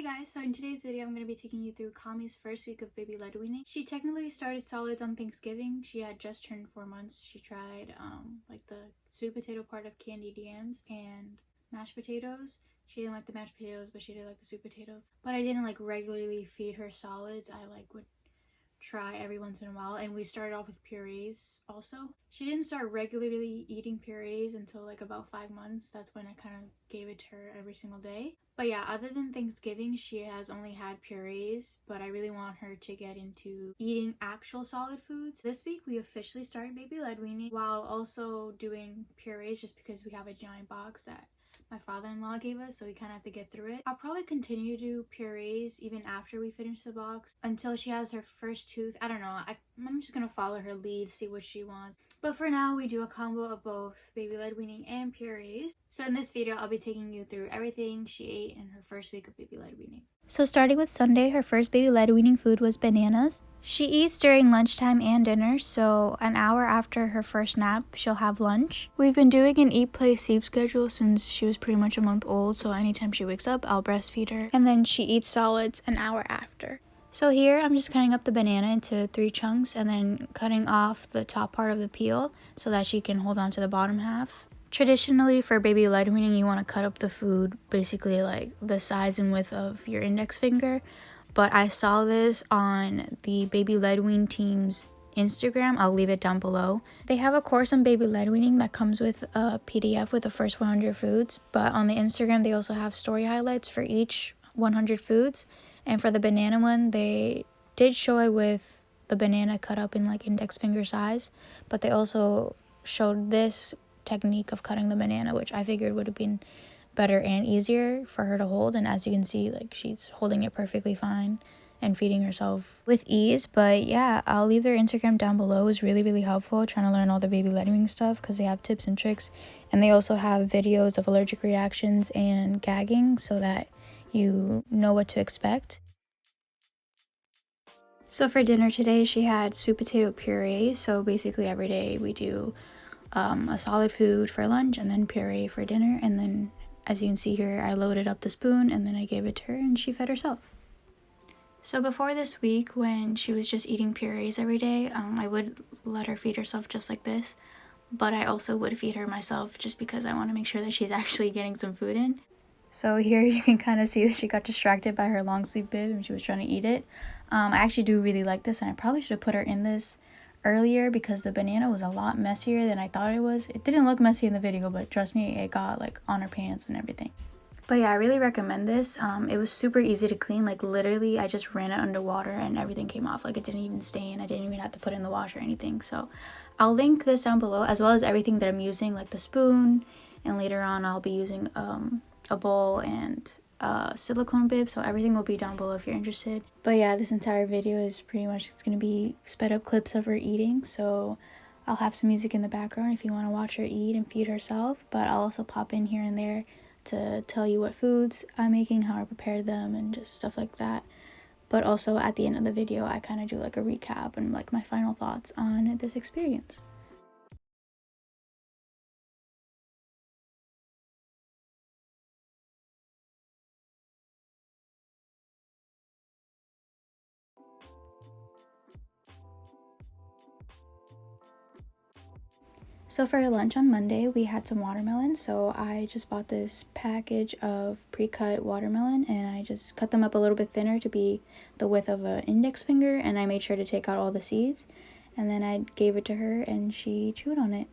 guys, so in today's video I'm going to be taking you through Kami's first week of baby-led weaning. She technically started solids on Thanksgiving. She had just turned 4 months. She tried like the sweet potato part of candied yams and mashed potatoes. She didn't like the mashed potatoes, but she did like the sweet potato. But I didn't like regularly feed her solids. I like would try every once in a while, and we started off with purees also. She didn't start regularly eating purees until like about 5 months. That's when I kind of gave it to her every single day. But yeah, other than Thanksgiving, she has only had purees, but I really want her to get into eating actual solid foods. This week we officially started baby-led weaning while also doing purees, just because we have a giant box that my father-in-law gave us, so we kind of have to get through it. I'll probably continue to do purees even after we finish the box until she has her first tooth. I don't know. I'm just gonna follow her lead, see what she wants. But for now, we do a combo of both baby-led weaning and purees. So in this video, I'll be taking you through everything she ate in her first week of baby-led weaning. So starting with Sunday, her first baby-led weaning food was bananas. She eats during lunchtime and dinner, so an hour after her first nap, she'll have lunch. We've been doing an eat, play, sleep schedule since she was pretty much a month old, so anytime she wakes up, I'll breastfeed her. And then she eats solids an hour after. So here, I'm just cutting up the banana into 3 chunks and then cutting off the top part of the peel so that she can hold on to the bottom half. Traditionally, for baby-led weaning, you want to cut up the food basically like the size and width of your index finger. But I saw this on the baby-led wean team's Instagram. I'll leave it down below. They have a course on baby-led weaning that comes with a PDF with the first 100 foods. But on the Instagram, they also have story highlights for each 100 foods. And for the banana one, they did show it with the banana cut up in like index finger size. But they also showed this technique of cutting the banana, which I figured would have been better and easier for her to hold. And as you can see, like, she's holding it perfectly fine and feeding herself with ease. But yeah, I'll leave their Instagram down below. It was really helpful trying to learn all the baby-led weaning stuff because they have tips and tricks, and they also have videos of allergic reactions and gagging so that you know what to expect. So for dinner today, she had sweet potato puree. So basically every day we do a solid food for lunch and then puree for dinner. And then as you can see here, I loaded up the spoon and then I gave it to her and she fed herself. So before this week, when she was just eating purees every day, I would let her feed herself just like this. But I also would feed her myself just because I want to make sure that she's actually getting some food in. So here you can kind of see that she got distracted by her long sleeve bib and she was trying to eat it. I actually do really like this, and I probably should have put her in this earlier because the banana was a lot messier than I thought it was. It didn't look messy in the video, but trust me, it got like on her pants and everything. But yeah, I really recommend this. It was super easy to clean. Like literally I just ran it under water and everything came off. Like it didn't even stain. I didn't even have to put it in the wash or anything. So I'll link this down below, as well as everything that I'm using, like the spoon, and later on I'll be using a bowl and silicone bib, so everything will be down below if you're interested. But yeah, this entire video is pretty much, it's going to be sped up clips of her eating, so I'll have some music in the background if you want to watch her eat and feed herself, but I'll also pop in here and there to tell you what foods I'm making, how I prepared them, and just stuff like that. But also at the end of the video, I kind of do like a recap and like my final thoughts on this experience. So for lunch on Monday, we had some watermelon. So I just bought this package of pre-cut watermelon and I just cut them up a little bit thinner to be the width of an index finger, and I made sure to take out all the seeds. And then I gave it to her and she chewed on it.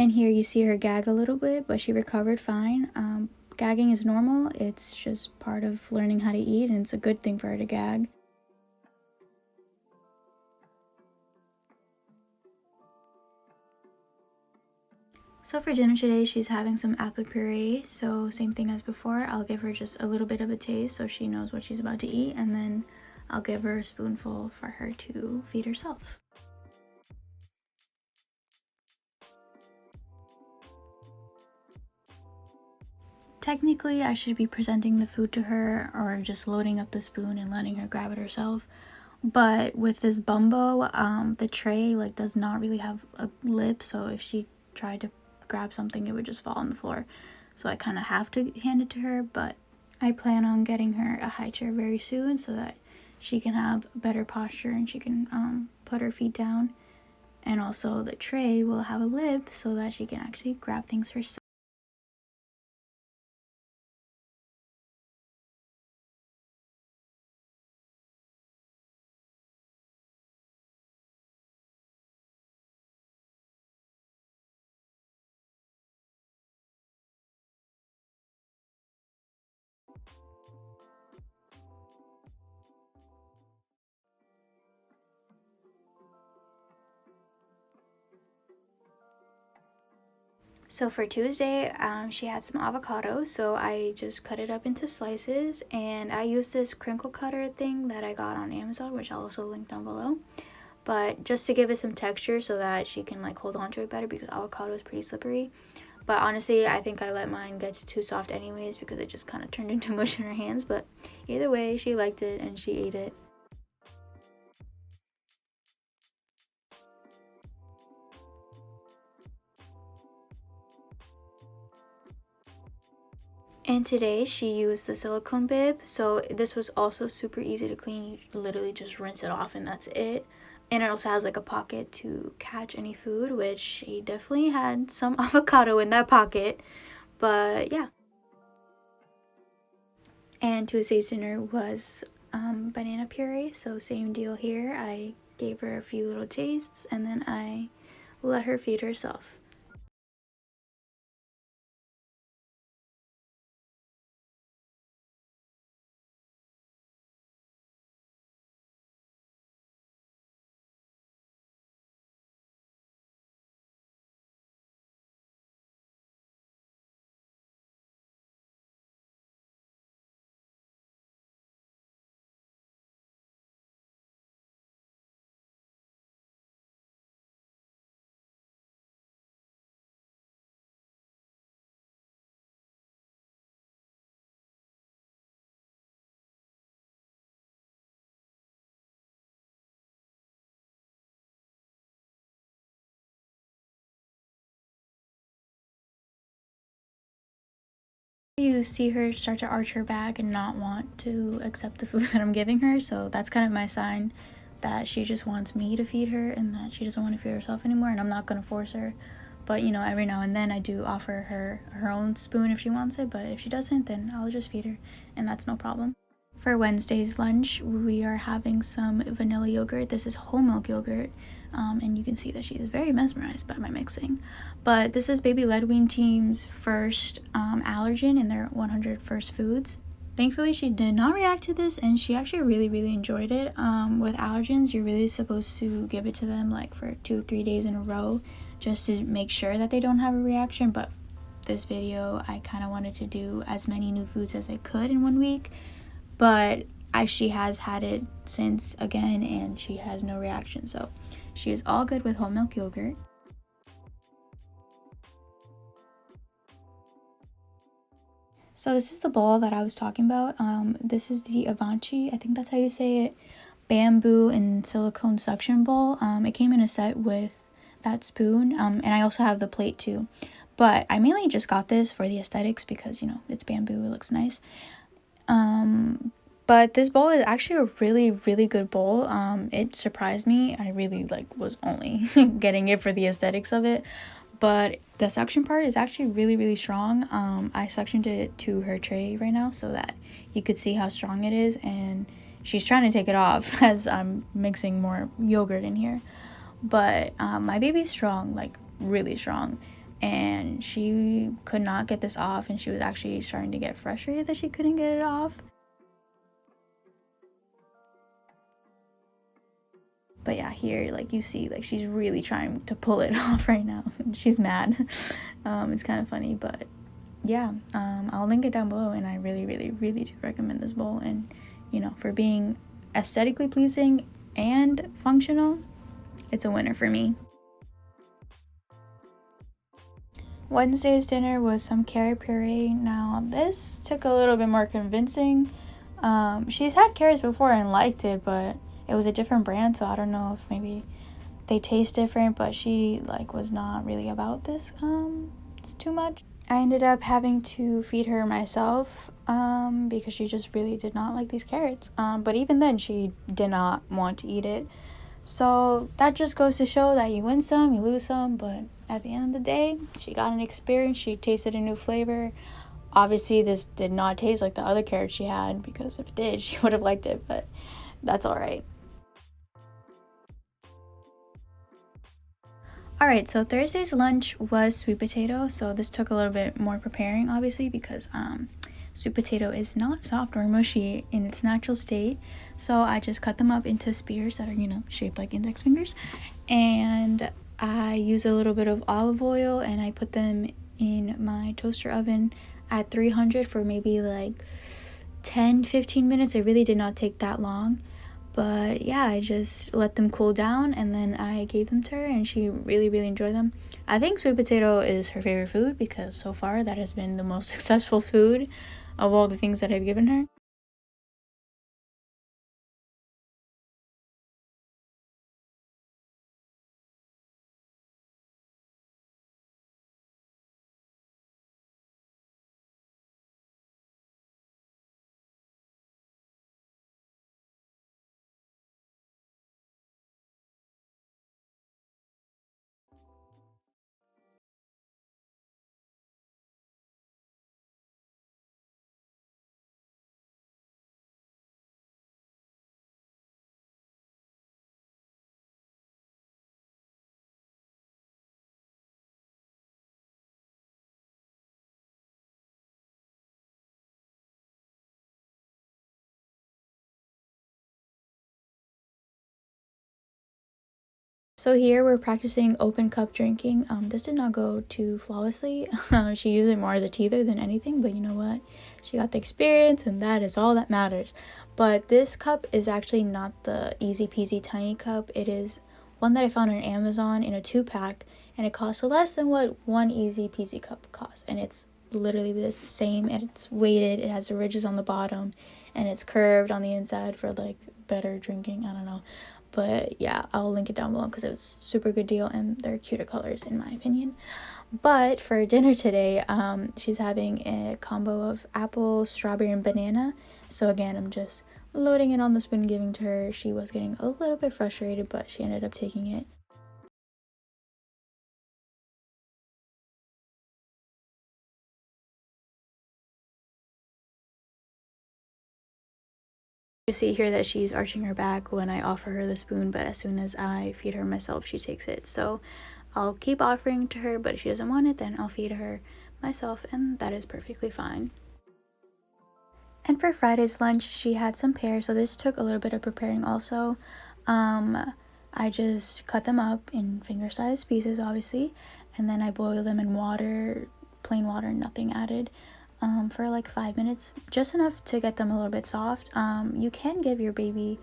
And here you see her gag a little bit, but she recovered fine. Gagging is normal. It's just part of learning how to eat, and it's a good thing for her to gag. So for dinner today, she's having some apple puree. So same thing as before, I'll give her just a little bit of a taste so she knows what she's about to eat, and then I'll give her a spoonful for her to feed herself. Technically, I should be presenting the food to her or just loading up the spoon and letting her grab it herself. But with this bumbo, the tray like does not really have a lip, so if she tried to grab something, it would just fall on the floor. So I kind of have to hand it to her, but I plan on getting her a high chair very soon so that she can have better posture and she can put her feet down. And also the tray will have a lip so that she can actually grab things herself. So for Tuesday, she had some avocado, so I just cut it up into slices, and I used this crinkle cutter thing that I got on Amazon, which I'll also link down below. But just to give it some texture so that she can like hold on to it better, because avocado is pretty slippery. But honestly, I think I let mine get too soft anyways because it just kind of turned into mush in her hands. But either way, she liked it and she ate it. And today she used the silicone bib, so this was also super easy to clean. You literally just rinse it off and that's it. And it also has like a pocket to catch any food, which she definitely had some avocado in that pocket. But yeah. And Tuesday's dinner was banana puree, so same deal here. I gave her a few little tastes and then I let her feed herself. You see her start to arch her back and not want to accept the food that I'm giving her, so that's kind of my sign that she just wants me to feed her and that she doesn't want to feed herself anymore, and I'm not going to force her. But you know, every now and then I do offer her own spoon if she wants it, but if she doesn't, then I'll just feed her, and that's no problem. For Wednesday's lunch, we are having some vanilla yogurt. This is whole milk yogurt, and you can see that she is very mesmerized by my mixing. But this is Baby Led Wean Team's first allergen in their 100 first foods. Thankfully, she did not react to this, and she actually really enjoyed it. With allergens, you're really supposed to give it to them like for 2-3 days in a row just to make sure that they don't have a reaction. But this video, I kind of wanted to do as many new foods as I could in 1 week. But she has had it since again, and she has no reaction, so she is all good with whole milk yogurt. So this is the bowl that I was talking about. This is the Avanci, I think that's how you say it, bamboo and silicone suction bowl. It came in a set with that spoon, and I also have the plate too. But I mainly just got this for the aesthetics because, you know, it's bamboo, it looks nice. But this bowl is actually a really good bowl. It surprised me. I really was only getting it for the aesthetics of it. But the suction part is actually really strong. I suctioned it to her tray right now so that you could see how strong it is, and she's trying to take it off as I'm mixing more yogurt in here. But my baby's strong, like really strong, and she could not get this off, and she was actually starting to get frustrated that she couldn't get it off. But yeah, here, like, you see, like, she's really trying to pull it off right now. She's mad. It's kind of funny, but yeah, I'll link it down below, and I really, really, really do recommend this bowl. And you know, for being aesthetically pleasing and functional, it's a winner for me. Wednesday's dinner was some carrot puree. Now, this took a little bit more convincing. She's had carrots before and liked it, but it was a different brand, so I don't know if maybe they taste different, but she was not really about this it's too much. I ended up having to feed her myself because she just really did not like these carrots. But even then, she did not want to eat it. So that just goes to show that you win some, you lose some, but at the end of the day, she got an experience. She tasted a new flavor. Obviously, this did not taste like the other carrots she had, because if it did, she would have liked it, but that's all right. Alright, so Thursday's lunch was sweet potato, so this took a little bit more preparing, obviously, because sweet potato is not soft or mushy in its natural state. So I just cut them up into spears that are, you know, shaped like index fingers, and I use a little bit of olive oil, and I put them in my toaster oven at 300 for maybe like 10-15 minutes. It really did not take that long. But yeah, I just let them cool down, and then I gave them to her, and she really, really enjoyed them. I think sweet potato is her favorite food, because so far that has been the most successful food of all the things that I've given her. So here we're practicing open cup drinking. This did not go too flawlessly. She used it more as a teether than anything, but you know what? She got the experience, and that is all that matters. But this cup is actually not the easy peasy tiny cup. It is one that I found on Amazon in a 2-pack, and it costs less than what one easy peasy cup costs. And it's literally this same, and it's weighted. It has the ridges on the bottom, and it's curved on the inside for better drinking. I don't know. But yeah, I'll link it down below because it was a super good deal, and they're cuter colors in my opinion. But for dinner today, she's having a combo of apple, strawberry, and banana. So again, I'm just loading it on the spoon, giving to her. She was getting a little bit frustrated, but she ended up taking it. You see here that she's arching her back when I offer her the spoon, but as soon as I feed her myself, she takes it. So I'll keep offering to her, but if she doesn't want it, then I'll feed her myself, and that is perfectly fine. And for Friday's lunch, she had some pears, so this took a little bit of preparing also. I just cut them up in finger-sized pieces, obviously, and then I boil them in water, plain water, nothing added, for like 5 minutes, just enough to get them a little bit soft. You can give your baby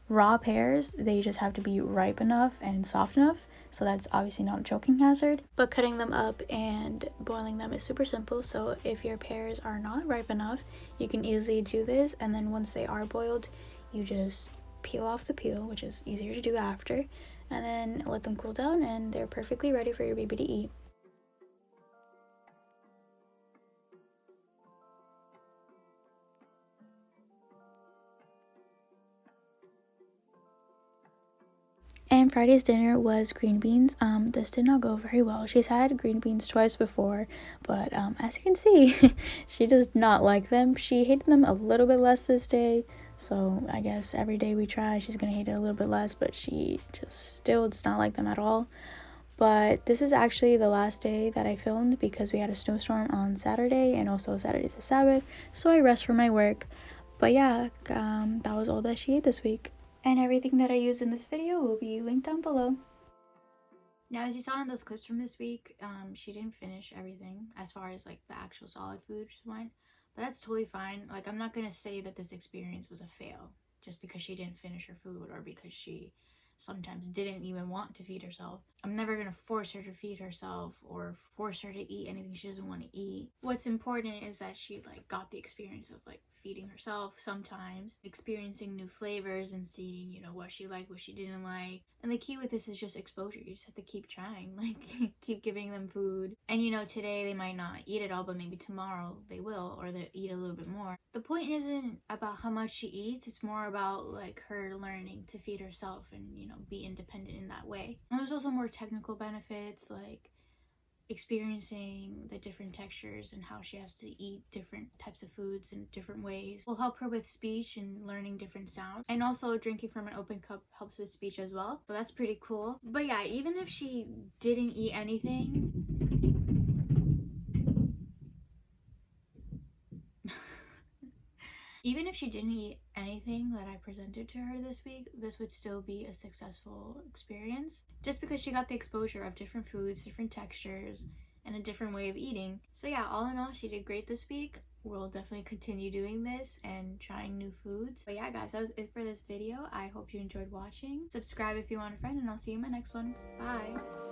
raw pears, they just have to be ripe enough and soft enough, so that's obviously not a choking hazard. But cutting them up and boiling them is super simple, so if your pears are not ripe enough, you can easily do this, and then once they are boiled, you just peel off the peel, which is easier to do after, and then let them cool down, and they're perfectly ready for your baby to eat. And Friday's dinner was green beans. This did not go very well. She's had green beans twice before, but as you can see, she does not like them. She hated them a little bit less this day, so I guess every day we try, she's gonna hate it a little bit less, but she just still does not like them at all. But this is actually the last day that I filmed because we had a snowstorm on Saturday, and also Saturday's a Sabbath, so I rest from my work. But yeah, that was all that she ate this week. And everything that I used in this video will be linked down below. Now, as you saw in those clips from this week, she didn't finish everything as far as like the actual solid food went, but that's totally fine. Like, I'm not gonna say that this experience was a fail just because she didn't finish her food or because she sometimes didn't even want to feed herself. I'm never gonna force her to feed herself or force her to eat anything she doesn't want to eat. What's important is that she like got the experience of like feeding herself sometimes, experiencing new flavors and seeing, you know, what she liked, what she didn't like. And the key with this is just exposure. You just have to keep trying, like keep giving them food. And you know, today they might not eat it all, but maybe tomorrow they will, or they'll eat a little bit more. The point isn't about how much she eats, it's more about like her learning to feed herself and, you know, be independent in that way. And there's also more technical benefits, like experiencing the different textures and how she has to eat different types of foods in different ways will help her with speech and learning different sounds. And also drinking from an open cup helps with speech as well, so that's pretty cool. But yeah, even if she didn't eat anything, even if she didn't eat anything that I presented to her this week, this would still be a successful experience just because she got the exposure of different foods, different textures, and a different way of eating. So yeah, all in all, she did great this week. We'll definitely continue doing this and trying new foods. But yeah, guys, that was it for this video. I hope you enjoyed watching. Subscribe if you want a friend, and I'll see you in my next one. Bye!